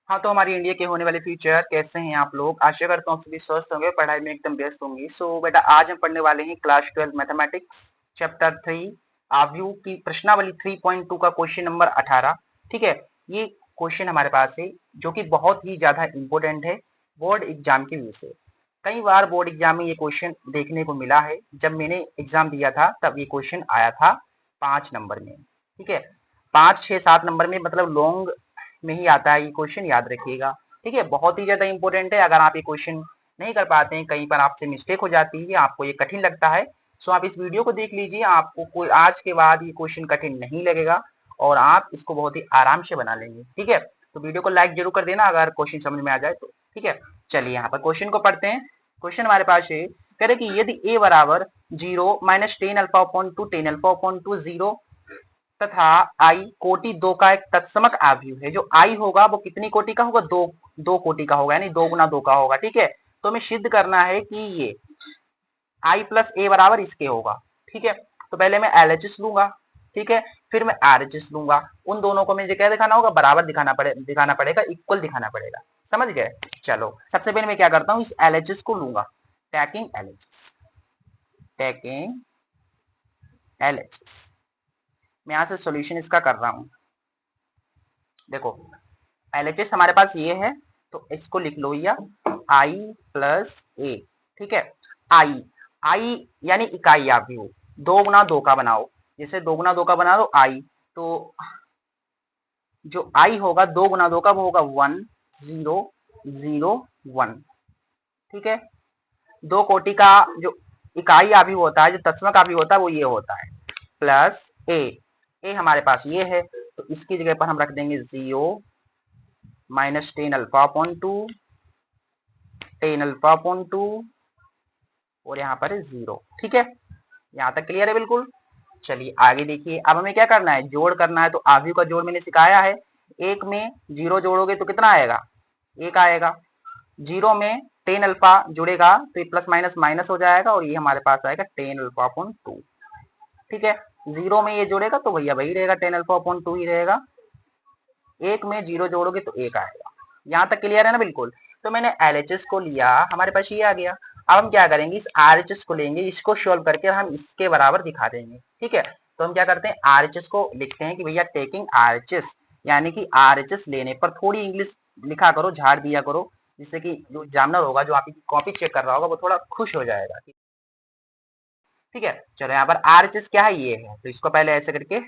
हाँ, तो हमारी इंडिया के होने वाले फ्यूचर कैसे हैं आप लोग? आशा करता हूँ आप सभी स्वस्थ होंगे, पढ़ाई में एकदम व्यस्त होंगी। सो बेटा आज हम पढ़ने वाले हैं क्लास 12 मैथमेटिक्स चैप्टर 3 आव्यूह की प्रश्नावली 3.2 का क्वेश्चन नंबर 18। ठीक है, ये क्वेश्चन हमारे पास है जो कि बहुत ही ज्यादा इंपॉर्टेंट है बोर्ड एग्जाम के व्यू से। कई बार बोर्ड एग्जाम में ये क्वेश्चन देखने को मिला है। जब मैंने एग्जाम दिया था तब ये क्वेश्चन आया था 5 नंबर में। ठीक है, 5, 6, 7 नंबर में, मतलब लॉन्ग में ही आता है ये क्वेश्चन, याद रखिएगा। ठीक है, बहुत ही ज्यादा इंपॉर्टेंट है। अगर आप ये क्वेश्चन नहीं कर पाते हैं, कहीं पर आपसे मिस्टेक हो जाती है, आपको ये कठिन लगता है, सो आप इस वीडियो को देख लीजिए। आपको कोई आज के बाद ये क्वेश्चन कठिन नहीं लगेगा और आप इसको बहुत ही आराम से बना लेंगे। ठीक है, तो वीडियो को लाइक जरूर कर देना अगर क्वेश्चन समझ में आ जाए तो। ठीक है, चलिए यहाँ पर क्वेश्चन को पढ़ते हैं। क्वेश्चन हमारे पास है, कह रहे कि यदि a बराबर 0 minus tan alpha upon two tan alpha upon two 0 तथा आई कोटि 2 का एक तत्समक आव्यूह है। जो आई होगा वो कितनी कोटि का होगा? दो कोटि का होगा, यानी 2 गुना 2 का होगा। ठीक है, तो हमें सिद्ध करना है कि ये आई प्लस ए बराबर इसके होगा। ठीक है, तो पहले मैं एलएचएस लूंगा। ठीक है, फिर मैं आरएचएस लूंगा। उन दोनों को मुझे क्या दिखाना होगा? बराबर दिखाना पड़ेगा, इक्वल दिखाना पड़ेगा। समझ गए? चलो सबसे पहले मैं क्या करता हूँ, इस एलएचएस को लूंगा। Tacking LHS, tacking LHS. मैं यहां से सॉल्यूशन इसका कर रहा हूं। देखो एलएचएस हमारे पास ये है, तो इसको लिख लो भैया आई प्लस ए। ठीक है, आई आई यानी इकाई आव्यूह, 2 गुना 2 का बनाओ। जैसे 2 गुना 2 का बना दो आई, तो जो आई होगा 2 गुना 2 का वो होगा 1 0 0 1। ठीक है, दो कोटि का जो इकाई आव्यूह होता है, जो तत्समक आव्यूह होता है, वो ये होता है प्लस ए। ए हमारे पास ये है, तो इसकी जगह पर हम रख देंगे 0 minus tan alpha upon two, tan alpha upon two, और यहाँ पर है 0। ठीक है, यहाँ तक क्लियर है बिल्कुल। चलिए आगे देखिए, अब हमें क्या करना है? जोड़ करना है। तो आव्यूह का जोड़ मैंने सिखाया है। एक में 0 जोड़ोगे तो कितना आएगा? 1 आएगा। 0 में टेन अल्फा जुड़ेगा तो ये प्लस माइनस माइनस हो जाएगा और ये हमारे पास आएगा टेन अल्फा अपॉन टू। ठीक है, 0 में ये जोड़ेगा तो भैया वही रहेगा, टेन अल्फा अपॉन टू ही रहेगा। 1 में 0 जोड़ोगे तो 1 आएगा। यहाँ तक क्लियर है ना बिल्कुल? तो मैंने एलएचएस को लिया, हमारे पास ये आ गया। अब हम क्या करेंगे, इस आरएचएस को लेंगे, इसको सोल्व करके हम इसके बराबर दिखा देंगे। ठीक है, तो हम क्या करते हैं, आरएचएस को लिखते हैं कि भैया टेकिंग आरएचएस, यानी कि आरएचएस लेने पर थोड़ी इंग्लिश लिखा करो, झाड़ दिया करो, जिससे कि जो एग्जामिनर होगा, जो आपकी कॉपी चेक कर रहा होगा, वो थोड़ा खुश हो जाएगा। ठीक है, चलो यहाँ पर आरएचएस क्या है, ये है। तो इसको पहले ऐसे करके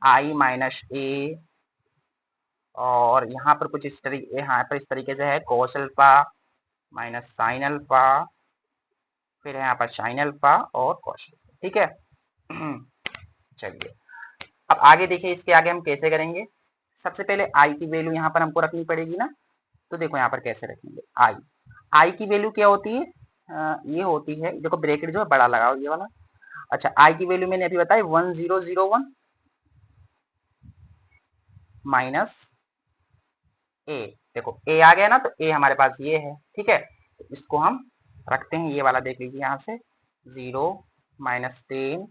आई माइनस ए, और यहाँ पर कुछ इस तरीके, यहाँ पर इस तरीके से है कोस अल्फा माइनस साइन अल्फा, फिर यहाँ पर साइन अल्फा और कोस अल्फा। ठीक है चलिए अब आगे देखिए, इसके आगे हम कैसे करेंगे। सबसे पहले आई की वैल्यू यहाँ पर हमको रखनी पड़ेगी ना। तो देखो यहाँ पर कैसे रखेंगे, आई आई की वैल्यू क्या होती है? ये होती है, देखो ब्रैकेट जो है बड़ा लगाओ, ये वाला। अच्छा, आई की वैल्यू मैंने अभी बताई 1001 माइनस ए। देखो ए आ गया ना, तो ए हमारे पास ये है। ठीक है, तो इसको हम रखते हैं, ये वाला देख लीजिए यहाँ से 0 minus tan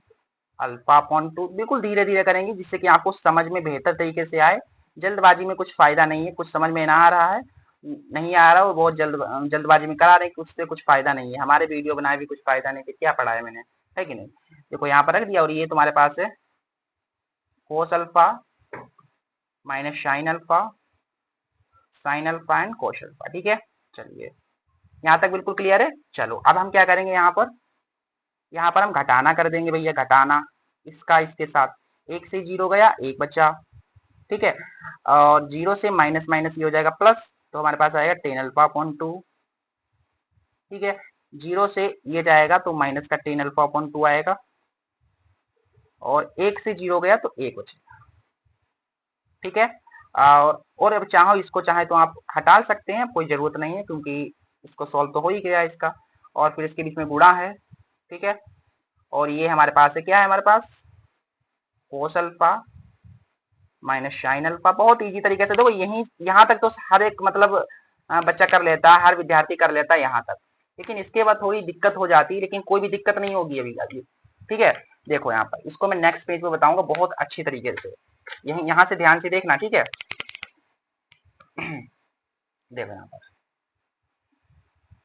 alpha upon two. बिल्कुल धीरे धीरे करेंगे जिससे कि आपको समझ में बेहतर तरीके से आए। जल्दबाजी में कुछ फायदा नहीं है, कुछ समझ में ना आ रहा है, नहीं आ रहा, वो बहुत जल्दबाजी में करा रहे हैं, उससे कुछ फायदा नहीं है। हमारे वीडियो बनाए भी कुछ फायदा नहीं, फिर क्या पढ़ाया मैंने, है कि नहीं? देखो यहाँ पर रख दिया, और ये तुम्हारे पास है कोस alpha minus sine alpha, sine alpha and cos alpha. ठीक है, चलिए यहाँ तक बिल्कुल क्लियर है। चलो अब हम क्या करेंगे, यहाँ पर हम घटाना कर देंगे भैया, घटाना इसका इसके साथ। 1 से 0 गया, 1 बचा। ठीक है, और 0 से माइनस माइनस ये हो जाएगा प्लस, तो हमारे पास आएगा टेन अल्फा अपॉन टू। ठीक है, 0 से ये जाएगा तो माइनस का टेन अल्फा अपॉन टू आएगा, और 1 से 0 गया तो 1 बचेगा। ठीक है, और अब चाहो इसको, चाहे तो आप हटा सकते हैं, कोई जरूरत नहीं है, क्योंकि इसको सॉल्व तो हो ही गया इसका, और फिर इसके बीच में गुणा है। ठीक है, और ये हमारे पास है, क्या है हमारे पास, cos alpha minus sine alpha. बहुत इजी तरीके से देखो, यही यहाँ तक तो हर एक मतलब बच्चा कर लेता है, हर विद्यार्थी कर लेता है यहाँ तक, लेकिन इसके बाद थोड़ी दिक्कत हो जाती है, लेकिन कोई भी दिक्कत नहीं होगी अभी। ठीक है, देखो यहाँ पर इसको मैं नेक्स्ट पेज पे बताऊंगा बहुत अच्छी तरीके से, यही यहाँ से ध्यान से देखना। ठीक है, देखो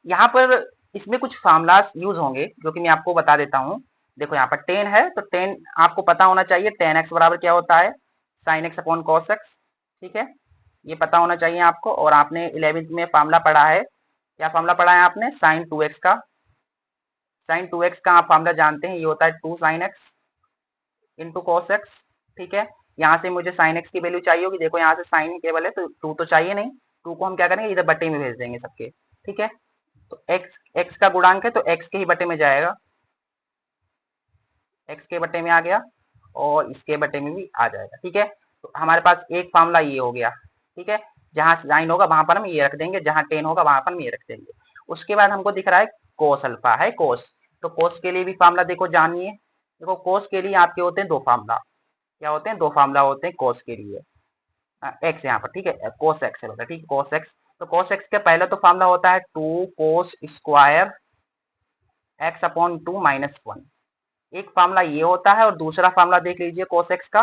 यहाँ पर इसमें कुछ फार्मूलाज यूज होंगे जो कि मैं आपको बता देता हूँ। देखो यहाँ पर 10 है तो 10 आपको पता होना चाहिए 10x बराबर क्या होता है, sine x upon cos x. ठीक है, ये पता होना चाहिए आपको। और आपने 11th में फार्मूला पढ़ा है, क्या फार्मूला पढ़ा है आपने, साइन 2x का। साइन 2x का आप फार्मूला जानते हैं, ये होता है 2 sine x into cos x. ठीक है, यहाँ से मुझे साइन एक्स की वैल्यू चाहिए होगी। देखो यहाँ से साइन केवल है तो 2 तो चाहिए नहीं, 2 को हम क्या करेंगे इधर बटे में भेज देंगे सबके। ठीक है, तो x का गुणांक है तो x के ही बटे में जाएगा, x के बटे में आ गया और इसके बटे में भी आ जाएगा। ठीक है, तो हमारे पास एक फार्मूला ये हो गया। ठीक है, जहां साइन होगा वहां पर हम ये रख देंगे, जहां टेन होगा वहां पर हम ये रख देंगे। उसके बाद हमको दिख रहा है कोस अल्फा है, कोस। तो कोस के लिए भी फार्मूला देखो जानिए। देखो कोस के लिए आपके होते हैं दो फार्मूला। क्या होते हैं, दो फार्मूला होते हैं कोस के लिए। एक्स यहाँ पर, ठीक है, कोस एक्स है, ठीक है, कोस एक्स। तो कोस एक्स का पहला तो फार्मूला होता है 2 cos square x upon 2 minus 1। एक फार्मूला ये होता है और दूसरा फार्मूला देख लीजिए कोस एक्स का।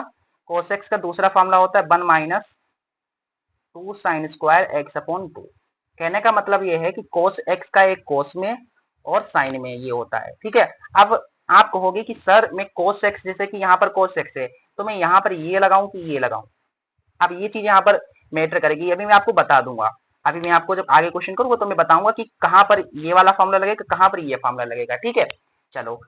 कोस एक्स का दूसरा फार्मूला होता है 1 minus 2 sine square x upon 2। कहने का मतलब ये है कि कोस एक्स का एक कोस में और साइन में ये होता है। ठीक है, अब आप कहोगे कि सर मैं कोस एक्स, जैसे कि यहाँ पर कोस एक्स है तो मैं यहाँ पर ये लगाऊं कि ये लगाऊं। अब ये चीज यहाँ पर मैटर करेगी, अभी मैं आपको बता दूंगा। अभी मैं आपको जब आगे क्वेश्चन करूंगा तो मैं बताऊंगा कि कहाँ पर ये वाला फार्मूला लगेगा, कहाँ पर ये फार्मूला लगेगा। ठीक है, चलो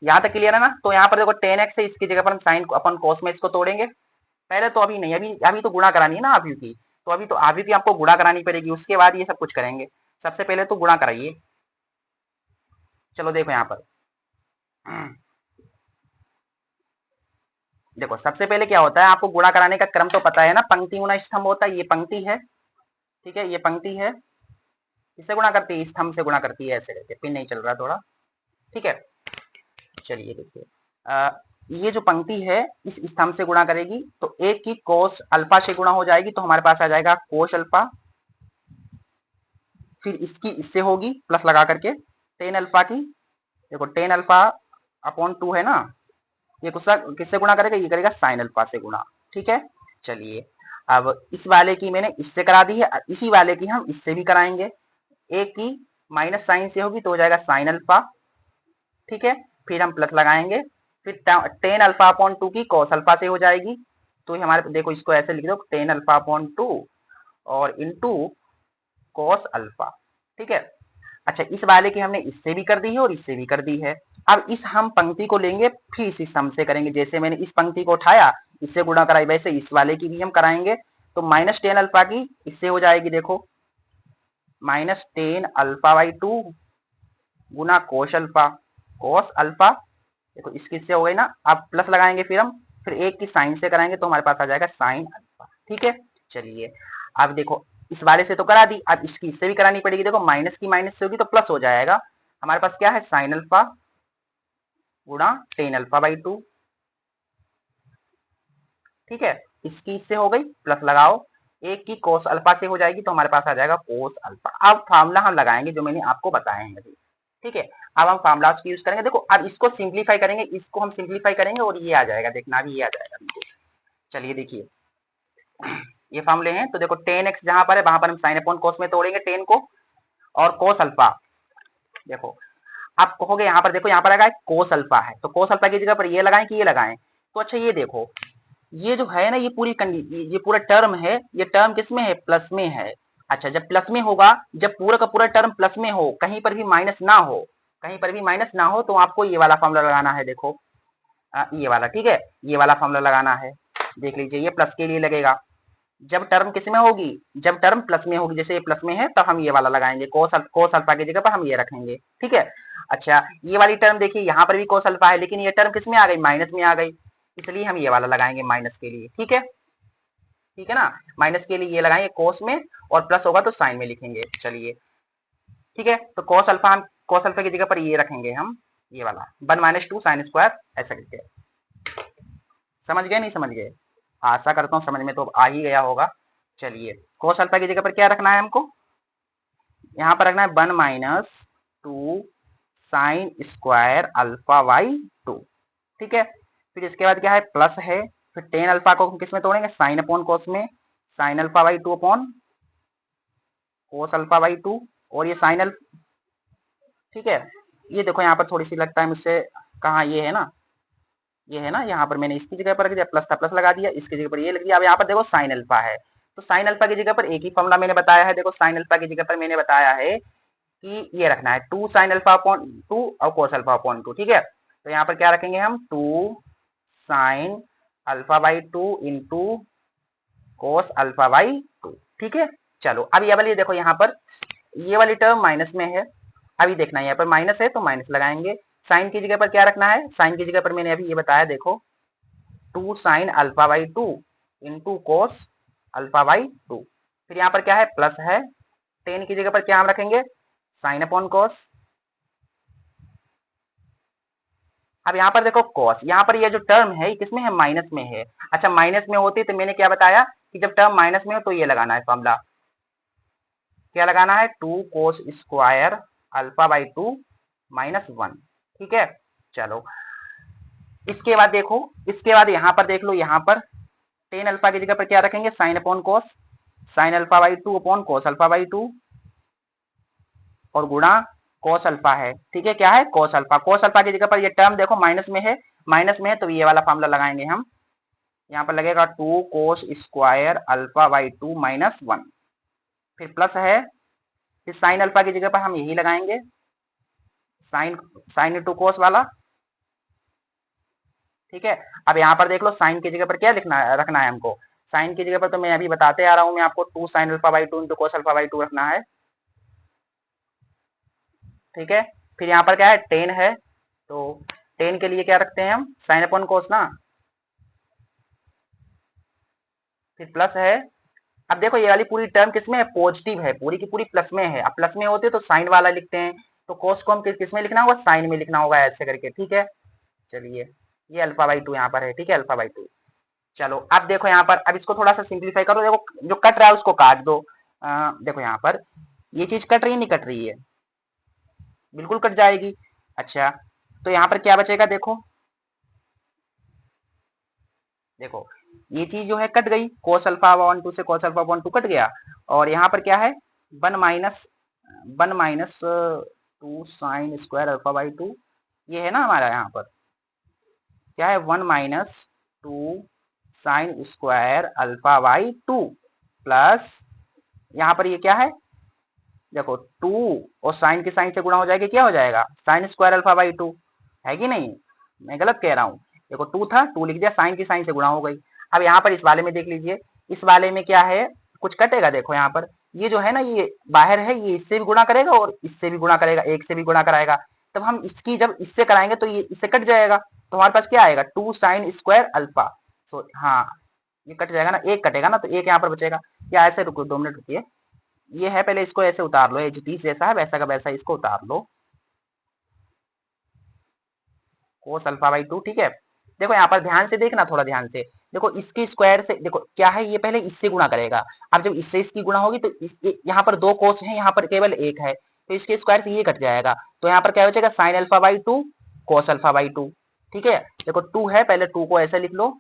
यहाँ तक क्लियर है ना। तो यहाँ पर देखो 10x है, इसकी जगह पर हम साइन अपन कॉस में इसको तोड़ेंगे। पहले तो अभी नहीं, अभी अभी तो गुणा करानी है ना आव्यू की, तो अभी तो आव्यू की आपको गुणा करानी पड़ेगी, उसके बाद ये सब कुछ करेंगे। सबसे पहले तो गुणा कराइए। चलो देखो यहाँ पर देखो सबसे पहले क्या होता है, आपको गुणा कराने का क्रम तो पता है ना, पंक्ति गुना स्तंभ होता है। ये पंक्ति है, ठीक है, ये पंक्ति है, इससे गुणा करती है, स्तंभ से गुणा करती है, ऐसे करके। पिन नहीं चल रहा थोड़ा, ठीक है। चलिए देखिए, ये जो पंक्ति है इस स्तंभ से गुणा करेगी तो एक की कोस अल्फा से गुणा हो जाएगी, तो हमारे पास आ जाएगा कोस अल्फा। फिर इसकी इससे होगी प्लस लगा करके टेन अल्फा की। देखो टेन अल्फा अपॉन 2 है ना, ये किससे गुणा करेगा, ये करेगा साइन अल्फा से गुणा। ठीक है, चलिए अब इस वाले की मैंने इससे करा दी है, इसी वाले की हम इससे भी कराएंगे। एक की माइनस साइन से होगी तो हो जाएगा साइन अल्फा। ठीक है, फिर हम प्लस लगाएंगे, फिर टेन अल्फा अपॉन 2 की कॉस अल्फा से हो जाएगी। तो हमारे देखो इसको ऐसे लिख दो, टेन अल्फा अपॉन 2 और इनटू कॉस अल्फा। ठीक है, अच्छा इस वाले की हमने इससे भी कर दी है और इससे भी कर दी है। अब इस हम पंक्ति को लेंगे फिर इसी सम से करेंगे। जैसे मैंने इस पंक्ति को उठाया इससे गुणा कराई, वैसे इस वाले की भी हम कराएंगे। तो माइनस टेन अल्फा की इससे हो जाएगी, देखो minus tan alpha by 2 Guna cos alpha, cos alpha. देखो इसकी इससे हो गई ना, अब प्लस लगाएंगे फिर हम, फिर एक की साइन से कराएंगे तो हमारे पास आ जाएगा साइन अल्फा। ठीक है, चलिए अब देखो इस वाले से तो करा दी, अब इसकी इससे भी करानी पड़ेगी। देखो माइनस की माइनस से होगी तो प्लस हो जाएगा। हमारे पास क्या है, साइन अल्फा गुणा टेन अल्फा बाई 2। ठीक है, इसकी इससे हो गई, प्लस लगाओ, एक की कोस अल्फा से हो जाएगी तो हमारे पास आ जाएगा कोस अल्फा। अब फार्मूला हम लगाएंगे जो मैंने आपको बताए हैं अभी। ठीक है, अब हम फार्मूला यूज करेंगे। देखो अब इसको सिंप्लीफाई करेंगे, इसको हम सिंप्लीफाई करेंगे और ये आ जाएगा, देखना अभी ये आ जाएगा। चलिए देखिए ये फार्मूले हैं, तो देखो टेन एक्स जहां पर है वहां पर हम साइन अपॉन कोस में तोड़ेंगे टेन को, और कोस अल्फा। देखो आप कहोगे यहाँ पर, देखो यहाँ पर लगा कोस अल्फा है तो कोस अल्फा की जगह पर ये लगाएं कि ये लगाएं। तो अच्छा ये देखो, ये जो है ना ये पूरी ये पूरा टर्म है, ये टर्म किस में है, प्लस में है। अच्छा जब प्लस में होगा, जब पूरा का पूरा टर्म प्लस में हो, कहीं पर भी माइनस ना हो, कहीं पर भी माइनस ना हो, तो आपको ये वाला फॉर्मूला लगाना है। देखो ये वाला, ठीक है, ये वाला फॉर्मूला लगाना है। देख लीजिए ये प्लस के लिए लगेगा। जब टर्म किस में होगी, जब टर्म प्लस में होगी, जैसे ये प्लस में है तब हम ये वाला लगाएंगे, कोस अल्फा की जगह पर हम ये रखेंगे। ठीक है, अच्छा ये वाली टर्म देखिए यहाँ पर भी कोस अल्फा है, लेकिन ये टर्म किस में आ गई, माइनस में आ गई, इसलिए हम ये वाला लगाएंगे माइनस के लिए। ठीक है, ठीक है ना, माइनस के लिए ये लगाएंगे कोस में, और प्लस होगा तो साइन में लिखेंगे। चलिए ठीक है, तो कोस अल्फा हम कोस अल्फा की जगह पर ये रखेंगे हम, ये वाला 1 माइनस 2 साइन स्क्वायर, ऐसा करके। समझ गए, नहीं समझ गए, आशा करता हूँ समझ में तो आ ही गया होगा। चलिए कोस अल्फा की जगह पर क्या रखना है हमको, यहाँ पर रखना है 1 minus 2 sign square alpha by 2। ठीक है, फिर इसके बाद क्या है, प्लस है, फिर टेन अल्फा को हम किस में तोड़ेंगे, साइन अपॉन कोस में, sign alpha by 2 upon cos alpha by 2 और ये साइन अल्फा, ठीक है। ये देखो यहाँ पर थोड़ी सी लगता है मुझसे, कहाँ ये है ना, ये है ना, यहाँ पर मैंने इसकी जगह पर रख दिया, प्लस था प्लस लगा दिया, इसकी जगह पर ये लग दिया। अब यहाँ पर देखो साइन अल्फा है, तो साइन अल्फा की जगह पर एक ही फॉर्मूला मैंने बताया है। देखो साइन अल्फा की जगह पर मैंने बताया है कि ये रखना है 2 साइन अल्फा अपॉन 2 और कोस अल्फा अपॉन 2, ठीक है। तो यहाँ पर क्या रखेंगे हम, 2 sine alpha by 2 into cos alpha by 2, ठीक है। चलो अब ये वाली देखो, यहाँ पर ये वाली टर्म माइनस में है, अभी देखना है यहाँ पर माइनस है तो माइनस लगाएंगे। साइन की जगह पर क्या रखना है, साइन की जगह पर मैंने अभी ये बताया, देखो 2 sine alpha by 2 into cos alpha by 2। फिर यहाँ पर क्या है, प्लस है, टेन की जगह पर क्या हम रखेंगे, साइन अपॉन कोस। अब यहाँ पर देखो कॉस, यहाँ पर ये जो टर्म है किसमें है, माइनस में है। अच्छा माइनस में होती तो मैंने क्या बताया कि जब टर्म माइनस में हो तो ये लगाना है फॉर्मूला, क्या लगाना है, 2 cos square alpha by 2 minus 1, ठीक है। चलो इसके बाद देखो, इसके बाद यहाँ पर देख लो, यहाँ पर टेन अल्फा की जगह पर क्या रखेंगे, sine upon cos, sign alpha by 2 upon cos alpha by 2 और गुणा कोस अल्फा है, ठीक है, क्या है, कोस अल्फा। कोस अल्फा की जगह पर ये टर्म देखो माइनस में है, माइनस में है तो ये वाला फॉर्मूला लगाएंगे हम, यहाँ पर लगेगा 2 cos square alpha by 2 minus 1, फिर प्लस है, फिर साइन अल्फा की जगह पर हम यही लगाएंगे, साइन साइन इंटू कोस वाला, ठीक है। अब यहाँ पर देख लो साइन की जगह पर क्या लिखना है, रखना है हमको, साइन की जगह पर तो मैं अभी बताते आ रहा हूँ मैं आपको, 2 sine alpha by 2 into cos alpha by 2 रखना है, ठीक है। फिर यहाँ पर क्या है, टेन है, तो टेन के लिए क्या रखते हैं हम, साइन अपॉन कोस ना, फिर प्लस है। अब देखो ये वाली पूरी टर्म किसमें है, पॉजिटिव है, पूरी की पूरी प्लस में है। अब प्लस में होती है तो साइन वाला लिखते हैं, तो कोस को हम किस में लिखना होगा, साइन में लिखना होगा, ऐसे करके, ठीक है। चलिए ये अल्फा बाई 2 यहाँ पर है, ठीक है, अल्फा बाई 2। चलो अब देखो यहाँ पर, अब इसको थोड़ा सा सिंप्लीफाई करो, देखो जो कट रहा है उसको काट दो। देखो यहाँ पर ये चीज कट रही है, नहीं कट रही है, बिल्कुल कट जाएगी। अच्छा तो यहाँ पर क्या बचेगा, देखो देखो ये चीज जो है कट गई, कोस अल्फा वन टू से cos alpha one two cut गया, और यहाँ पर क्या है, one minus 2 sign square alpha by 2, ये है ना हमारा, यहाँ पर क्या है, 1 minus 2 sign square alpha by 2 plus, यहाँ पर ये क्या है, देखो 2 और साइन की साइन से गुणा हो जाएगा, क्या हो जाएगा, साइन स्क्वायर अल्फा बाई 2, है कि नहीं, मैं गलत कह रहा हूँ। देखो 2 था, 2 लिख दिया, साइन की साइन से गुणा हो गई। अब यहाँ पर इस वाले में देख लीजिए, इस वाले में क्या है, कुछ कटेगा, देखो यहाँ पर ये जो है ना, ये बाहर है, ये इससे भी गुणा करेगा और इससे भी गुणा करेगा, एक से भी गुणा कराएगा, तब हम इसकी जब इससे कराएंगे तो ये इससे कट जाएगा, तो हमारे पास क्या आएगा, 2 साइन स्क्वायर अल्फा, सो हाँ ये कट जाएगा ना, एक कटेगा ना, तो एक यहाँ पर बचेगा, या ऐसे रुको 2 मिनट रुकिए, ये है, पहले इसको ऐसे उतार लो, एच टी जैसा है वैसा का वैसा इसको उतार लो, कोस अल्फा बाई 2, ठीक है। देखो यहाँ पर ध्यान से देखना, थोड़ा ध्यान से देखो, इसके स्क्वायर से देखो क्या है, ये पहले इससे गुणा करेगा, अब जब इससे इसकी गुणा होगी तो यहाँ पर 2 कोस है, यहाँ पर केवल एक है, तो इसके स्क्वायर से ये कट जाएगा, तो यहाँ पर क्या बचेगा, sign alpha by 2 cos alpha by 2, ठीक है। देखो 2 है, पहले 2 को ऐसे लिख लो,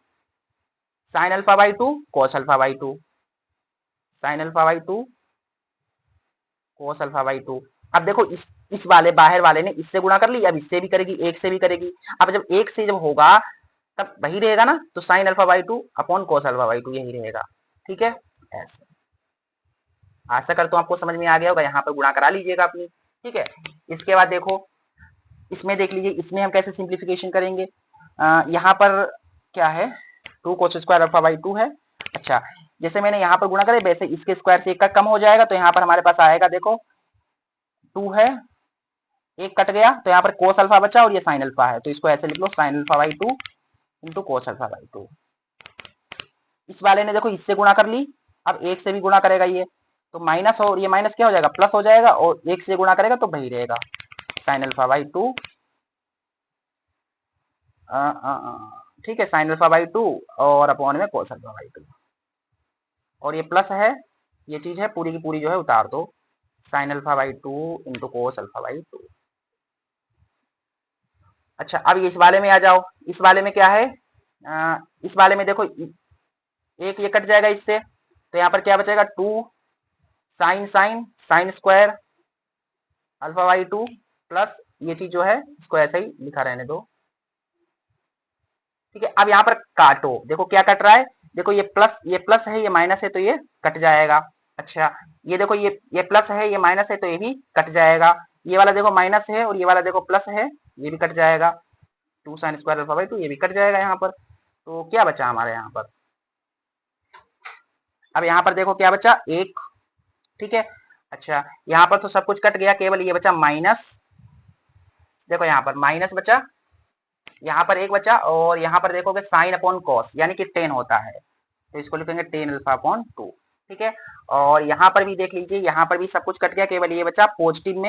sine alpha by 2 cos alpha by 2, sine alpha by 2 cos alpha by 2। अब देखो इस वाले बाहर वाले ने इससे गुणा कर ली, अब इससे भी करेगी, एक से भी करेगी, अब जब एक से जब होगा तब वही रहेगा ना, तो sign alpha by 2 upon cos alpha by 2 यही रहेगा, ठीक है। ऐसे आशा करता हूँ आपको समझ में आ गया होगा, यहाँ पर गुणा करा लीजिएगा अपनी, ठीक है। इसके बाद देखो इसमें देख लीजिए, इसमें हम कैसे सिंप्लीफिकेशन करेंगे, यहाँ पर क्या है, 2 कोस स्क्वायर अल्फा बाई 2 है। अच्छा जैसे मैंने यहाँ पर गुणा करे वैसे इसके स्क्वायर से एक का कम हो जाएगा, तो यहाँ पर हमारे पास आएगा, देखो 2 है, एक कट गया, तो यहाँ पर कोस अल्फा बचा और ये साइन अल्फा है, तो इसको ऐसे लिख लो, sine alpha by 2 into cos alpha by 2। इस वाले ने देखो इससे गुणा कर ली, अब एक से भी गुणा करेगा ये, तो माइनस, और ये माइनस क्या हो जाएगा, प्लस हो जाएगा, और एक से गुणा करेगा तो वही रहेगा, साइन अल्फा बाई 2, ठीक है, साइन अल्फा बाई 2 और अपॉन में कोस अल्फा बाई 2, और ये प्लस है, ये चीज है पूरी की पूरी जो है उतार दो, sign alpha by 2 into cos alpha by 2। अच्छा अब इस वाले में आ जाओ, इस वाले में क्या है, इस वाले में देखो एक ये कट जाएगा इससे, तो यहाँ पर क्या बचेगा, 2 sine sine sine square alpha by 2 plus ये चीज जो है इसको ऐसा ही लिखा रहने दो। ठीक है, अब यहाँ पर काटो, देखो क्या कट रहा है, देखो ये प्लस है ये माइनस है तो ये कट जाएगा। अच्छा ये देखो ये प्लस है ये माइनस है तो ये भी कट जाएगा। ये वाला देखो माइनस है और ये वाला देखो प्लस है, ये भी कट जाएगा। 2 साइन स्क्वायर अल्फा बाई 2 ये भी कट जाएगा यहाँ पर। तो क्या बचा हमारे यहाँ पर, अब यहाँ पर देखो क्या बचा, एक। ठीक है, अच्छा यहाँ पर तो सब कुछ कट गया, केवल ये बचा माइनस। देखो यहाँ पर माइनस बचा, यहाँ पर एक बचा, और यहाँ पर देखोगे साइन अपॉन कॉस यानी कि 10 होता है, तो इसको लिखेंगे 10 अल्फा अपॉन 2। ठीक है, और यहाँ पर भी देख लीजिए, यहाँ पर भी सब कुछ कट गया, केवल ये बचा पॉजिटिव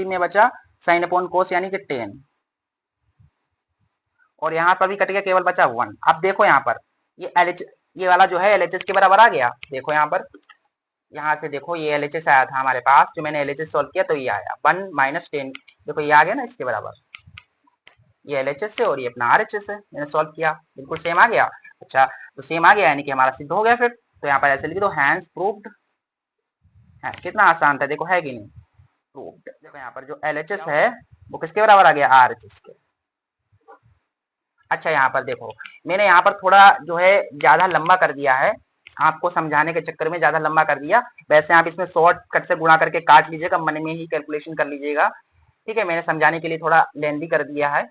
में बचा साइन अपॉन कोस यानी कि 10, और यहाँ पर भी कट गया, केवल बचा 1। अब देखो यहाँ पर ये LH, ये वाला जो है LHS के बराबर आ गया। देखो यहाँ पर, यहाँ से देखो ये LHS आया था हमारे पास, जो मैंने LHS सॉल्व किया तो ये आया 1 माइनस 10, देखो ये आ गया ना इसके बराबर, ये LHS है और ये अपना RHS है, मैंने सॉल्व किया बिल्कुल सेम आ गया। अच्छा तो सेम आ गया यानी कि हमारा सिद्ध हो गया फिर, तो यहाँ पर ऐसे लिख दो हैंस प्रूव्ड। है कितना आसान था, देखो है कि नहीं, प्रूव्ड। देखो यहाँ पर जो LHS है वो किसके बराबर आ गया, RHS के। अच्छा यहाँ पर देखो, मैंने यहाँ पर थोड़ा जो है ज्यादा लंबा कर दिया है, आपको समझाने के चक्कर में ज्यादा लंबा कर दिया। वैसे आप इसमें शॉर्ट कट से गुणा करके काट लीजिएगा, मन में ही कैलकुलेशन कर लीजिएगा। ठीक है, मैंने समझाने के लिए थोड़ा लेंदी कर दिया है।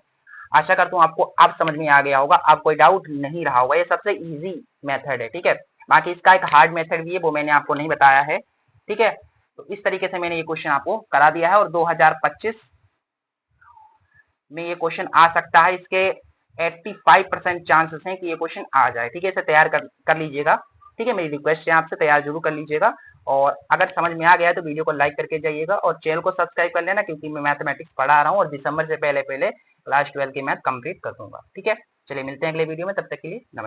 आशा करता हूँ आपको अब समझ में आ गया होगा, अब कोई डाउट नहीं रहा होगा। ये सबसे इजी मेथड है। ठीक है, बाकी इसका एक हार्ड मेथड भी है, वो मैंने आपको नहीं बताया है। ठीक है, तो इस तरीके से मैंने ये क्वेश्चन आपको करा दिया है, और 2025 में ये क्वेश्चन आ सकता है। इसके 85% चांसेस हैं कि ये क्वेश्चन आ जाए। ठीक है, इसे तैयार कर लीजिएगा। ठीक है, मेरी रिक्वेस्ट है आपसे, तैयार जरूर कर लीजिएगा, और अगर समझ में आ गया है तो वीडियो को लाइक करके जाइएगा, और चैनल को सब्सक्राइब कर लेना, क्योंकि मैं मैथमेटिक्स पढ़ा रहा हूँ और दिसंबर से पहले पहले क्लास 12 की मैथ कंप्लीट कर दूंगा। ठीक है, चलिए मिलते हैं अगले वीडियो में, तब तक के लिए नमस्कार।